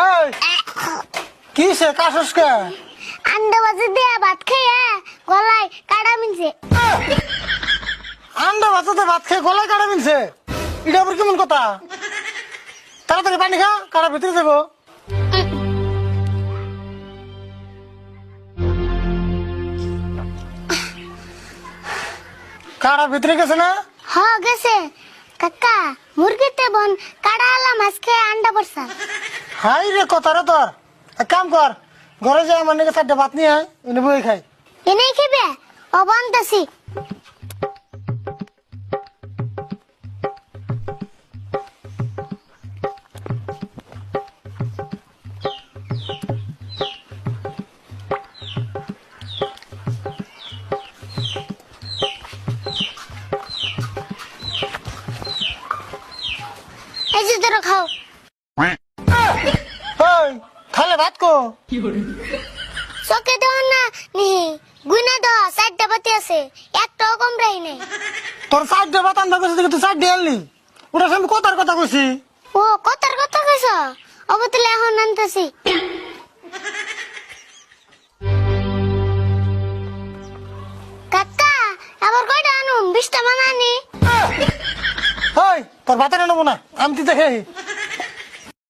এই কি সে কাশস কে? আন্ডা বাজে দিয়া ভাত খাইয়া গলায় কাটা মিনছে। আন্ডা ভাততে ভাত খেয়ে গলায় কাটা মিলছে, এটা আবার কেমন কথা? তাড়াতাড়ি পানি খা, কাটা ভিতরে যাবো। কাটা ভিতরে গেছে না? হ গেছে কাকা, মুরগিতে বন কাটা আলা মাছ খেয়ে আন্ডা পড়ছা। হাই রে কথা রে তোর। এক কাম কর, ঘরে যাই আমার নাকি 4টা ভাত নিয়ে আয়, এনে বই খাই। এনেই খেবে অবন্তাসি। এই যে ধরো খাও। ওই খালে ভাত কো? চকে দেওয়ার না নি গুইনা দেওয়া 4টা বাতি আছে, একটাও কম রাই নেই। তোর 4টা ভাত আনতে গেছে দেখে তুই 4টা আনলি, ওটা আমি কথার কথা কইছি। ও কথার কথা কইছ, অবতলে এখন আনতেছি। কাকা আবার কয়টা আনুম? 20টা মানানি। ওই তোর ভাত এনে নেবো না, আমি তুই দেখে